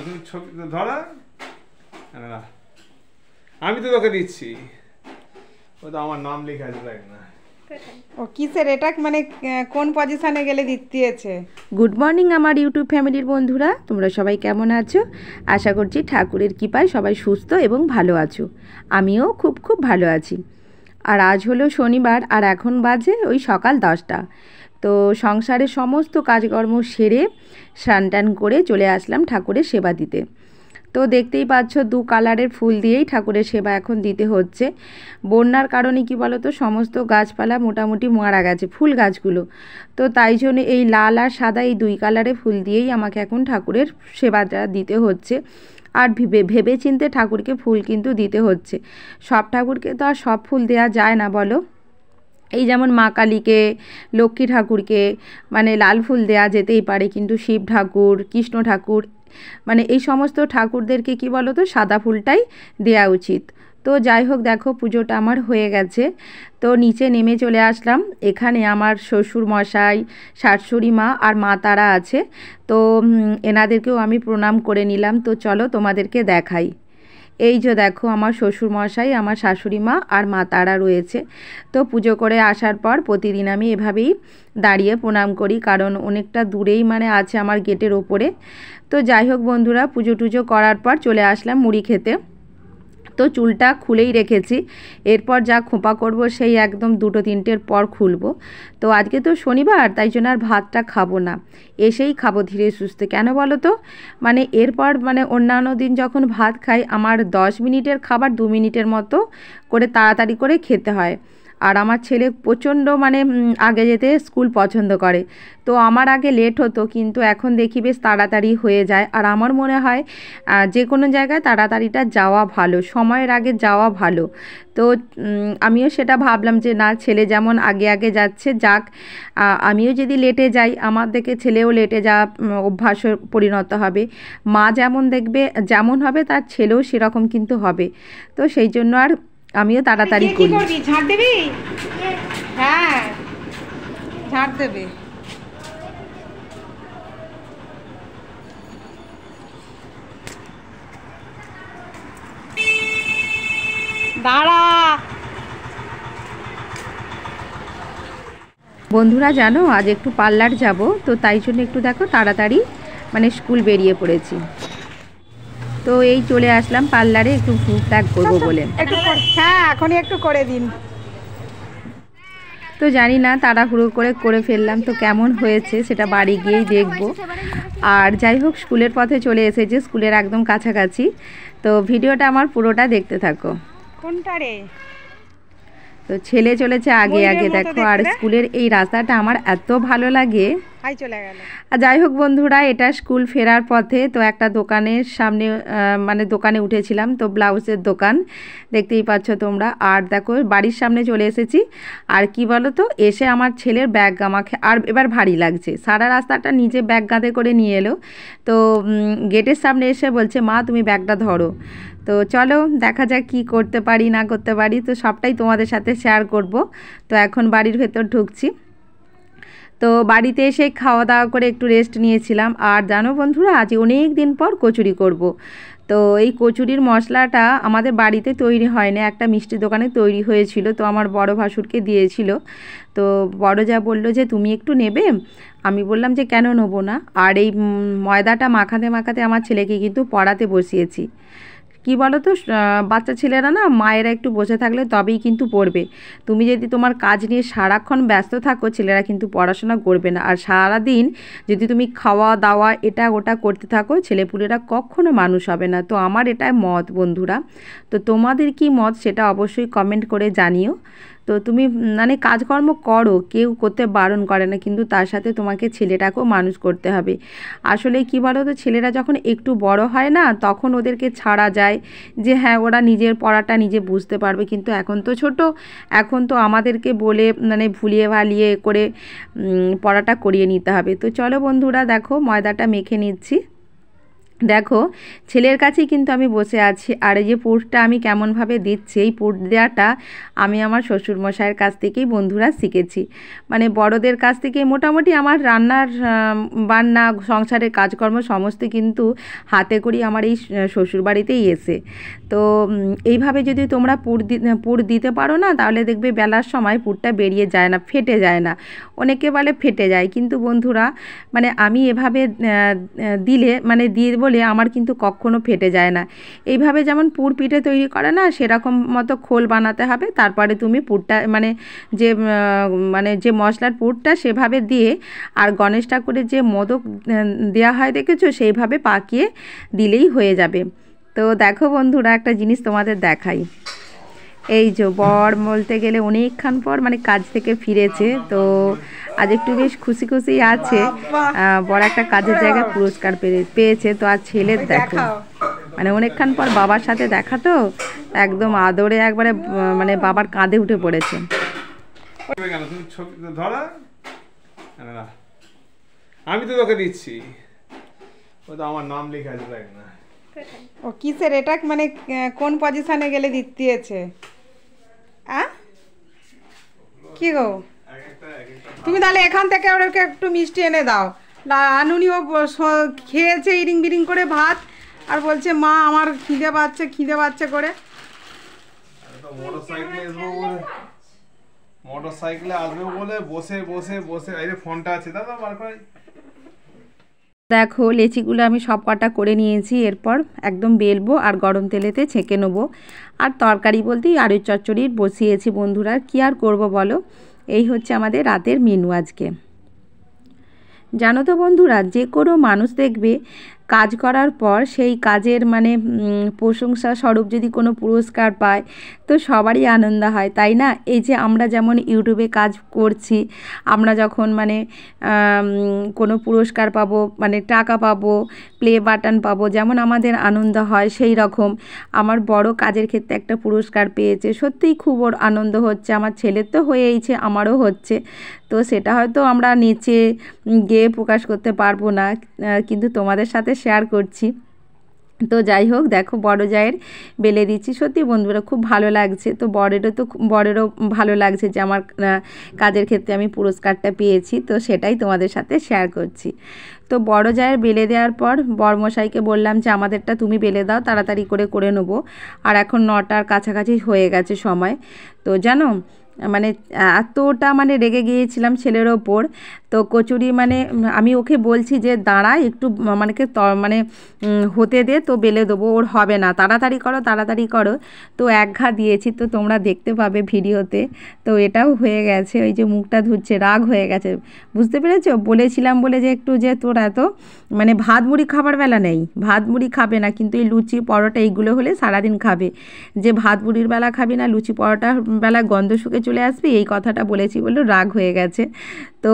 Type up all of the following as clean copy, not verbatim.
তুমি ছবি ধরা, আমি তো তোকে দিচ্ছি, ও তো আমার নাম লেখা আছে, দেখ না ও কিসের এটা, মানে কোন পজিশনে গেলে দিয়েছে। গুড মর্নিং আমার ইউটিউব ফ্যামিলির বন্ধুরা, তোমরা সবাই কেমন আছো? আশা করছি ঠাকুরের কৃপায় সবাই সুস্থ এবং ভালো আছো। আমিও খুব খুব ভালো আছি। আর আজ হলো শনিবার, আর এখন বাজে ওই সকাল 10টা। তো সংসারের সমস্ত কাজকর্ম সেরে স্নান টান করে চলে আসলাম ঠাকুরের সেবা দিতে। তো দেখতেই পাচ্ছ 2 কালারের ফুল দিয়েই ঠাকুরের সেবা এখন দিতে হচ্ছে। বন্যার কারণে কি বলো তো, সমস্ত গাছপালা মোটামুটি মারা গেছে, ফুল গাছগুলো। তো তাই জন্য এই লাল আর সাদা এই 2 কালারের ফুল দিয়েই আমাকে এখন ঠাকুরের সেবাটা দিতে হচ্ছে। আর ভেবে চিন্তে ঠাকুরকে ফুল কিন্তু দিতে হচ্ছে। সব ঠাকুরকে তো আর সব ফুল দেওয়া যায় না বলো। এই যেমন মা কালীকে, লক্ষ্মী ঠাকুরকে মানে লাল ফুল দেওয়া যেতেই পারে, কিন্তু শিব ঠাকুর, কৃষ্ণ ঠাকুর মানে এই সমস্ত ঠাকুরদেরকে কি বলো তো, সাদা ফুলটাই দেওয়া উচিত। তো যাই হোক, দেখো পুজোটা আমার হয়ে গেছে। তো নিচে নেমে চলে আসলাম। এখানে আমার শ্বশুর মশাই, শাশুড়ি মা আর মা তারা আছে। তো এনাদেরকেও আমি প্রণাম করে নিলাম। তো চলো তোমাদেরকে দেখাই। এই যে দেখো আমার শ্বশুর মশাই, আমার শাশুড়ি মা আর মা তারা রয়েছে। তো পুজো করে আসার পর প্রতিদিন আমি এভাবেই দাঁড়িয়ে প্রণাম করি, কারণ অনেকটা দূরেই মানে আছে আমার গেটের ওপরে। তো যাই হোক বন্ধুরা, পুজো টুজো করার পর চলে আসলাম মুড়ি খেতে। তো চুলটা খুলেই রেখেছি, এরপর যা খোঁপা করব সেই একদম 2-3টের পর খুলবো। তো আজকে তো শনিবার, তাই জন্য আর ভাতটা খাবো না, এসেই খাবো ধীরে সুস্থে। কেন বলো তো, মানে এরপর মানে অন্যান্য দিন যখন ভাত খাই, আমার 10 মিনিটের খাবার 2 মিনিটের মতো করে তাড়াতাড়ি করে খেতে হয়। আর আমার ছেলে প্রচণ্ড মানে আগে যেতে স্কুল পছন্দ করে। তো আমার আগে লেট হতো, কিন্তু এখন দেখি বেশ তাড়াতাড়ি হয়ে যায়। আর আমার মনে হয় যে কোনো জায়গায় তাড়াতাড়িটা যাওয়া ভালো, সময়ের আগে যাওয়া ভালো। তো আমিও সেটা ভাবলাম যে না, ছেলে যেমন আগে আগে যাচ্ছে যাক, আমিও যদি লেটে যাই আমার দেখে ছেলেও লেটে যাওয়া অভ্যাসে পরিণত হবে। মা যেমন দেখবে যেমন হবে, তার ছেলেও সেরকম কিন্তু হবে। তো সেই জন্য আর আমিও তাড়াতাড়ি করি। ঝাড় দেবি? হ্যাঁ, ঝাড় দেবে। দাঁড়া। বন্ধুরা জানো, আজ একটু পার্লার যাব, তো তাই জন্য একটু দেখো তাড়াতাড়ি মানে স্কুল বেরিয়ে পড়েছি। তো এই চলে আসলাম পার্লারে একটু ভ্রু প্যাক করবো বলে। হ্যাঁ, এখনই একটু করে দিন। তো জানি না, তাড়াহুড়ো করে ফেললাম, তো কেমন হয়েছে সেটা বাড়ি গিয়েই দেখব। আর যাই হোক, স্কুলের পথে চলে এসেছে, স্কুলের একদম কাছাকাছি। তো ভিডিওটা আমার পুরোটা দেখতে থাকো। কোনটা রে? তো ছেলে চলেছে আগে আগে দেখো, আর স্কুলের এই রাস্তাটা আমার এত ভালো লাগে। চলে গেল। আর যাই হোক বন্ধুরা, এটা স্কুল ফেরার পথে। তো একটা দোকানের সামনে মানে দোকানে উঠেছিলাম, তো ব্লাউজের দোকান দেখতেই পাচ্ছ তোমরা। আর দেখো বাড়ির সামনে চলে এসেছি। আর কি বলো তো, এসে আমার ছেলের ব্যাগ আমাকে আর এবার ভারী লাগছে, সারা রাস্তাটা নিজে ব্যাগ কাঁধে করে নিয়ে এলো। তো গেটের সামনে এসে বলছে, মা তুমি ব্যাগটা ধরো। তো চলো দেখা যাক কী করতে পারি না করতে পারি, তো সবটাই তোমাদের সাথে শেয়ার করব। তো এখন বাড়ির ভেতর ঢুকছি। তো বাড়িতে এসে খাওয়া দাওয়া করে একটু রেস্ট নিয়েছিলাম। আর জানো বন্ধুরা, আজ অনেক দিন পর কচুরি করব। তো এই কচুরির মশলাটা আমাদের বাড়িতে তৈরি হয় না, একটা মিষ্টির দোকানে তৈরি হয়েছিল, তো আমার বড় ভাসুরকে দিয়েছিল। তো বড় যা বললো যে তুমি একটু নেবে, আমি বললাম যে কেন নেবো না। আর এই ময়দাটা মাখাতে মাখাতে আমার ছেলেকে কিন্তু পড়াতে বসিয়েছি। কি বলো তো, বাচ্চা ছেলেরা না, মায়েরা একটু বসে থাকলে তবেই কিন্তু পড়বে। তুমি যদি তোমার কাজ নিয়ে সারাক্ষণ ব্যস্ত থাকো, ছেলেরা কিন্তু পড়াশোনা করবে না। আর সারাদিন যদি তুমি খাওয়া দাওয়া এটা ওটা করতে থাকো, ছেলেপুলেরা কখনো মানুষ হবে না। তো আমার এটাই মত বন্ধুরা। তো তোমাদের কি মত সেটা অবশ্যই কমেন্ট করে জানিও। তো তুমি মানে কাজকর্ম করো, কেউ করতে বারণ করে না, কিন্তু তার সাথে তোমাকে ছেলেটাকেও মানুষ করতে হবে। আসলে কি বলো তো, ছেলেরা যখন একটু বড় হয় না, তখন ওদেরকে ছাড়া যায় যে হ্যাঁ ওরা নিজের পড়াটা নিজে বুঝতে পারবে। কিন্তু এখন তো ছোট, এখন তো আমাদেরকে বলে মানে ভুলিয়ে ভালিয়ে করে পড়াটা করিয়ে নিতে হবে। তো চলো বন্ধুরা, দেখো ময়দাটা মেখে নিচ্ছি। দেখো ছেলের কাছেই কিন্তু আমি বসে আছি, আর এই যে পুরটা আমি কেমনভাবে দিচ্ছি, এই পুর দেওয়াটা আমি আমার শ্বশুরমশাইয়ের কাছ থেকেই বন্ধুরা শিখেছি। মানে বড়দের কাছ থেকে মোটামুটি আমার রান্নার বান্না সংসারের কাজকর্ম সমস্ত কিন্তু হাতে করি আমার এই শ্বশুরবাড়িতেই এসে। তো এইভাবে যদি তোমরা পুর দিতে পারো না, তাহলে দেখবে বেলার সময় পুরটা বেরিয়ে যায় না, ফেটে যায় না। অনেকে বলে ফেটে যায়, কিন্তু বন্ধুরা মানে আমি এভাবে দিলে মানে দিয়ে বলে আমার কিন্তু কখনো ফেটে যায় না। এইভাবে যেমন পুর পিঠে তৈরি করে না, সেরকম মতো খোল বানাতে হবে। তারপরে তুমি পুরটা মানে যে মশলার পুরটা সেভাবে দিয়ে, আর গণেশ ঠাকুরের যে মোদক দেওয়া হয় দেখেছো, সেইভাবে পাকিয়ে দিলেই হয়ে যাবে। তো দেখো বন্ধুরা, একটা জিনিস তোমাদের দেখাই। এই যে বর বলতে গেলে অনেকক্ষণ পর মানে কাজ থেকে ফিরেছে, তো আজ একটু বেশ খুশি খুশি আছে। বড় একটা কাজের জায়গায় পুরস্কার পেয়েছে। তো আর ছেলের দেখো মানে অনেকক্ষণ পর বাবার সাথে দেখা, তো একদম আদরে একবারে মানে বাবার কাঁধে উঠে পড়েছে। আমি তো তোকে দিচ্ছি, ও তো আমার নাম লেখা আছে দেখ না। ও কিসের এটা, মানে কোন পজিশনে গেলে দিয়েছে? কি গো, তুমি তাহলে এখান থেকে ওদেরকে একটু মিষ্টি এনে দাও। আনুনিও খেয়েছে ইরিং বিরিং করে ভাত, আর বলছে মা আমার খিদে পাচ্ছে করে। মোটরসাইকেলে আসবে বলে বসে বসে বসে এই যে ফোনটা আছে দাদা বার করে। দেখো লেচিগুলো আমি সব কটা করে নিয়েছি, এরপর একদম বেলবো আর গরম তেলেতে ছেঁকে নেবো। আর তরকারি বলতেই আলুর চচ্চড়ি বসিয়েছি বন্ধুরা, কি আর করব বলো, এই হচ্ছে আমাদের রাতের মেনু আজকে। জানো তো বন্ধুরা, যে কোনো মানুষ দেখবে কাজ করার পর সেই কাজের মানে প্রশংসা স্বরূপ যদি কোনো পুরস্কার পায়, তো সবারই আনন্দ হয়, তাই না? এই যে আমরা যেমন ইউটিউবে কাজ করছি, আমরা যখন মানে কোনো পুরস্কার পাবো, মানে টাকা পাবো, প্লে বাটন পাবো, যেমন আমাদের আনন্দ হয়, সেই রকম আমার বড় কাজের ক্ষেত্রে একটা পুরস্কার পেয়েছে, সত্যিই খুব ওর আনন্দ হচ্ছে। আমার ছেলের তো হয়েইছে, আমারও হচ্ছে। তো সেটা হয়তো আমরা নিচে গিয়ে প্রকাশ করতে পারবো না, কিন্তু তোমাদের সাথে শেয়ার করছি। তো যাই হোক, দেখো বড় জায়ের বেলে দিচ্ছি, সত্যি বন্ধুরা খুব ভালো লাগছে। তো বরেরও ভালো লাগছে যে আমার কাজের ক্ষেত্রে আমি পুরস্কারটা পেয়েছি, তো সেটাই তোমাদের সাথে শেয়ার করছি। তো বড় জায়ের বেলে দেওয়ার পর বরমশাইকে বললাম যে আমাদেরটা তুমি বেলে দাও, তাড়াতাড়ি করে নেবো। আর এখন 9টার কাছাকাছি হয়ে গেছে সময়। তো জানো মানে এতটা মানে রেগে গিয়েছিলাম ছেলের ওপর। তো কচুরি মানে আমি ওকে বলছি যে দাঁড়া একটু মানে হতে দে, তো বেলে দেবো, ওর হবে না, তাড়াতাড়ি করো। তো এক ঘা দিয়েছি, তো তোমরা দেখতে পাবে ভিডিওতে। তো এটাও হয়ে গেছে, ওই যে মুখটা ধুচ্ছে, রাগ হয়ে গেছে, বুঝতে পেরেছো? বলেছিলাম বলে যে একটু যে তোর এত মানে ভাত মুড়ি খাবার বেলা নেই, ভাত মুড়ি খাবে না, কিন্তু এই লুচি পরোটা এইগুলো হলে সারাদিন খাবে। যে ভাত মুড়ির বেলা খাবি না, লুচি পরোটার বেলা গন্ধ শুকে চলে আসবি, এই কথাটা বলেছি বলে রাগ হয়ে গেছে। তো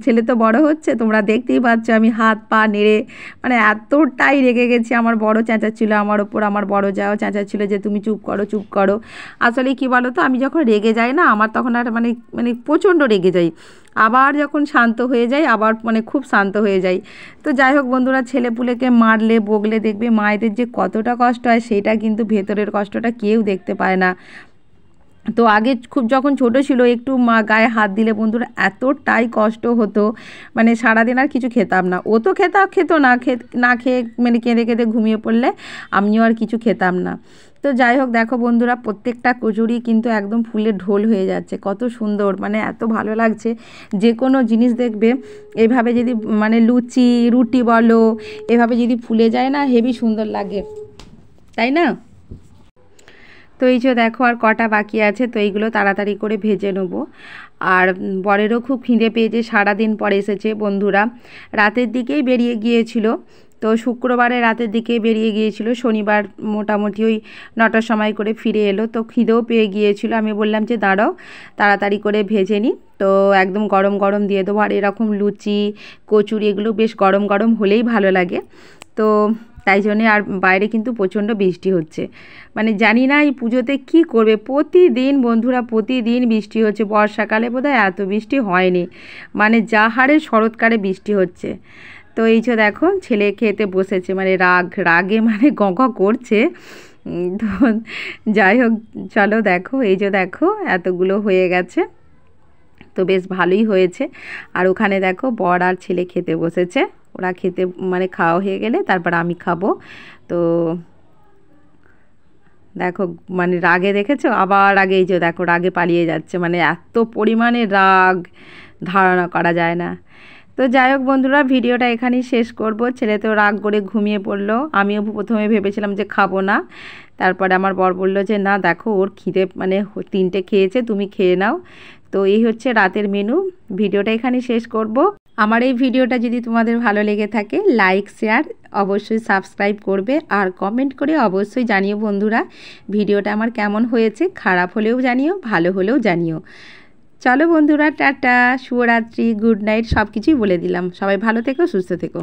ছেলে তো বড় হচ্ছে, তোমরা দেখতেই পাচ্ছ আমি হাত পা নেড়ে মানে এতটাই রেগে গেছি। আমার বড় চেঁচাচ্ছিল আমার ওপর, আমার বড় যাও চেঁচাচ্ছিল যে তুমি চুপ করো। আসলে কি বলো তো, আমি যখন রেগে যাই না, আমার তখন আর মানে প্রচণ্ড রেগে যাই, আবার যখন শান্ত হয়ে যাই আবার মানে খুব শান্ত হয়ে যাই। তো যাই হোক বন্ধুরা, ছেলেপুলেকে মারলে বকলে দেখবে মায়েদের যে কতটা কষ্ট হয়, সেটা কিন্তু ভেতরের কষ্টটা কেউ দেখতে পায় না। তো আগে খুব যখন ছোট ছিল, একটু মা গায়ে হাত দিলে বন্ধুরা এতটাই কষ্ট হতো, মানে সারাদিন আর কিছু খেতাম না। ও তো খেত না খেয়ে মানে কেঁদে ঘুমিয়ে পড়লে আমিও আর কিছু খেতাম না। তো যাই হোক দেখো বন্ধুরা, প্রত্যেকটা কচুরি কিন্তু একদম ফুলের ঢোল হয়ে যাচ্ছে, কত সুন্দর, মানে এত ভালো লাগছে। যে কোনো জিনিস দেখবে এভাবে যদি মানে লুচি রুটি বলো, এভাবে যদি ফুলে যায় না, হেবি সুন্দর লাগে, তাই না? তো এই যে দেখো আর কটা বাকি আছে, তো এইগুলো তাড়াতাড়ি করে ভেজে নেবো। আর বরেরও খুব খিদে পেয়েছে, সারাদিন পরে এসেছে বন্ধুরা, রাতের দিকেই বেরিয়ে গিয়েছিল। তো শুক্রবারে রাতের দিকে বেরিয়ে গিয়েছিল, শনিবার মোটামুটি ওই 9টার সময় করে ফিরে এলো। তো খিদেও পেয়ে গিয়েছিল, আমি বললাম যে দাঁড়াও তাড়াতাড়ি করে ভেজে নিই, তো একদম গরম গরম দিয়ে দেবো। আর এরকম লুচি কচুরি এগুলো বেশ গরম গরম হলেই ভালো লাগে। তো তাই জন্যে, আর বাইরে কিন্তু প্রচণ্ড বৃষ্টি হচ্ছে, মানে জানি না এই পুজোতে কী করবে, প্রতিদিন বন্ধুরা প্রতিদিন বৃষ্টি হচ্ছে। বর্ষাকালে বোধহয় এত বৃষ্টি হয়নি, মানে যা হারে শরৎকালে বৃষ্টি হচ্ছে। তো এই যে দেখো ছেলে খেতে বসেছে, মানে রাগে মানে গঁ করছে। তো যাই হোক চলো দেখো, এই যে দেখো এতগুলো হয়ে গেছে, তো বেশ ভালোই হয়েছে। আর ওখানে দেখো বর আর ছেলে খেতে বসেছে, ওরা খেতে মানে খাওয়া হয়ে গেলে তারপর আমি খাবো। তো দেখো মানে রাগে দেখেছো, আবার আগে এই যে দেখো রাগে পালিয়ে যাচ্ছে, মানে এত পরিমাণে রাগ ধারণা করা যায় না। তো যাই হোক বন্ধুরা, ভিডিওটা এখানেই শেষ করব। ছেলে তো রাগ করে ঘুমিয়ে পড়লো, আমিও প্রথমে ভেবেছিলাম যে খাবো না, তারপরে আমার বর বলল যে না দেখো ওর খিদে মানে 3টে খেয়েছে, তুমি খেয়ে নাও। তো এই হচ্ছে রাতের মেনু। ভিডিওটা এখানেই শেষ করব। আমার এই ভিডিওটা যদি তোমাদের ভালো লেগে থাকে, লাইক শেয়ার অবশ্যই সাবস্ক্রাইব করবে, আর কমেন্ট করে অবশ্যই জানিও বন্ধুরা ভিডিওটা আমার কেমন হয়েছে। খারাপ হলেও জানিও, ভালো হলেও জানিও। চলো বন্ধুরা, টাটা, শুভরাত্রি, গুড নাইট, সব কিছুই বলে দিলাম। সবাই ভালো থেকো, সুস্থ থেকো।